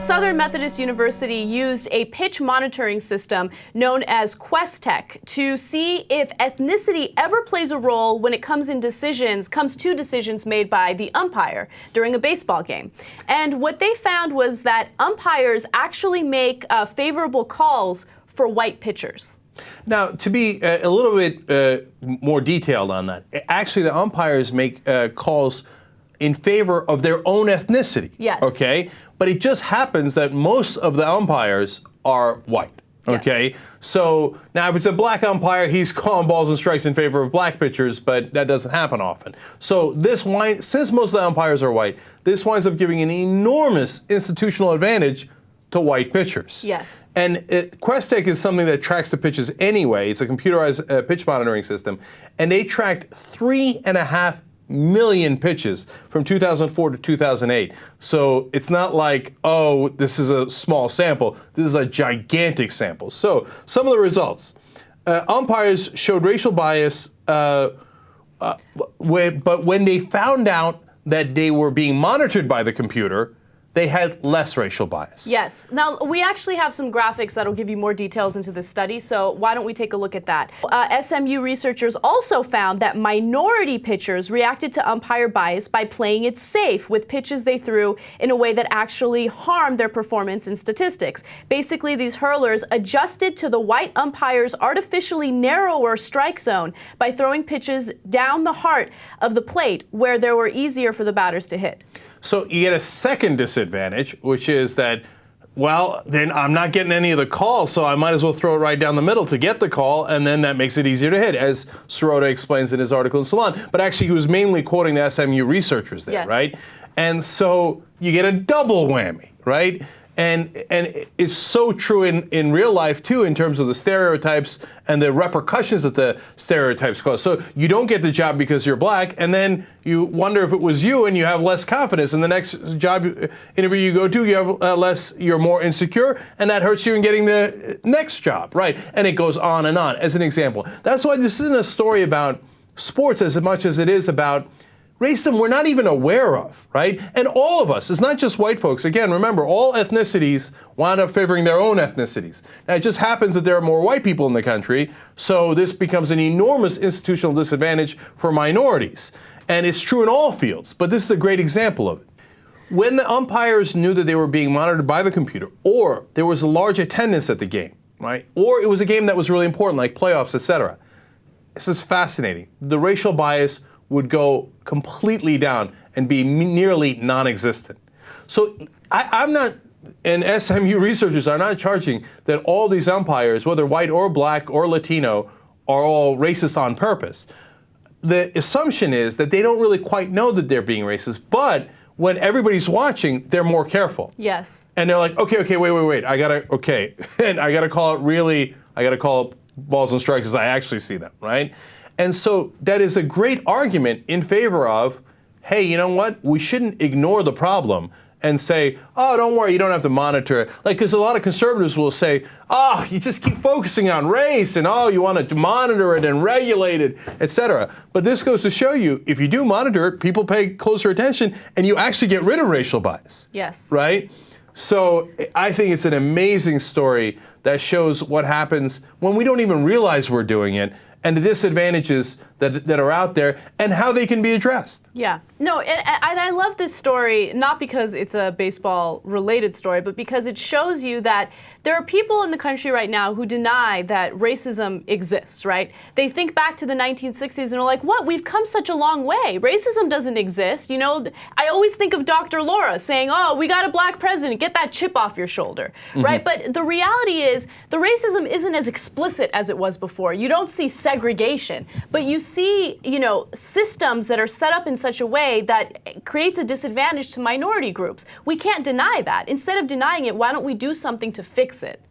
Southern Methodist University used a pitch monitoring system known as Cenk to see if ethnicity ever plays a role when it comes to decisions made by the umpire during a baseball game. And what they found was that umpires actually make favorable calls for white pitchers. Now, to be a little bit more detailed on that, actually the umpires make calls in favor of their own ethnicity. Yes. Okay? But it just happens that most of the umpires are white. Okay? Yes. So now if it's a black umpire, he's calling balls and strikes in favor of black pitchers, but that doesn't happen often. So since most of the umpires are white, this winds up giving an enormous institutional advantage to white pitchers. Yes. And Cenk is something that tracks the pitches anyway. It's a computerized pitch monitoring system. And they tracked 3.5 million pitches from 2004 to 2008. So it's not like, oh, this is a small sample. This is a gigantic sample. So some of the results. Umpires showed racial bias, but when they found out that they were being monitored by the computer, they had less racial bias. Yes. Now, we actually have some graphics that'll give you more details into this study, so why don't we take a look at that? SMU researchers also found that minority pitchers reacted to umpire bias by playing it safe with pitches they threw in a way that actually harmed their performance in statistics. Basically, these hurlers adjusted to the white umpire's artificially narrower strike zone by throwing pitches down the heart of the plate where they were easier for the batters to hit. So you get a second disadvantage, which is that, well, then I'm not getting any of the calls, so I might as well throw it right down the middle to get the call, and then that makes it easier to hit, as Sirota explains in his article in Salon. But actually, he was mainly quoting the SMU researchers there, yes. right? And so you get a double whammy, right? And it's so true in real life, too, in terms of the stereotypes and the repercussions that the stereotypes cause. So you don't get the job because you're black, and then you wonder if it was you, and you have less confidence. And the next job interview you go to, you have you're more insecure, and that hurts you in getting the next job, right? And it goes on, as an example. That's why this isn't a story about sports as much as it is about racism we're not even aware of, right? And all of us, it's not just white folks. Again, remember, all ethnicities wind up favoring their own ethnicities. Now, it just happens that there are more white people in the country, so this becomes an enormous institutional disadvantage for minorities. And it's true in all fields, but this is a great example of it. When the umpires knew that they were being monitored by the computer, or there was a large attendance at the game, right? Or it was a game that was really important, like playoffs, etc. This is fascinating. The racial bias would go completely down and be nearly non-existent. So I'm not, and SMU researchers are not charging that all these umpires, whether white or black or Latino, are all racist on purpose. The assumption is that they don't really quite know that they're being racist, but when everybody's watching, they're more careful. Yes. And they're like, okay, wait, and I gotta call balls and strikes as I actually see them, right? And so that is a great argument in favor of, hey, you know what? We shouldn't ignore the problem and say, oh, don't worry, you don't have to monitor it. Like, because a lot of conservatives will say, oh, you just keep focusing on race, and oh, you want to monitor it and regulate it, etc. But this goes to show you, if you do monitor it, people pay closer attention, and you actually get rid of racial bias. Yes. Right? So I think it's an amazing story that shows what happens when we don't even realize we're doing it, and the disadvantages that are out there, and how they can be addressed. Yeah. No, and I love this story, not because it's a baseball-related story, but because it shows you that there are people in the country right now who deny that racism exists, right? They think back to the 1960s and are like, what? We've come such a long way. Racism doesn't exist. You know, I always think of Dr. Laura saying, oh, we got a black president, get that chip off your shoulder, right? But the reality is, the racism isn't as explicit as it was before. You don't see segregation, but you see, you know, systems that are set up in such a way that creates a disadvantage to minority groups. We can't deny that. Instead of denying it, why don't we do something to fix it?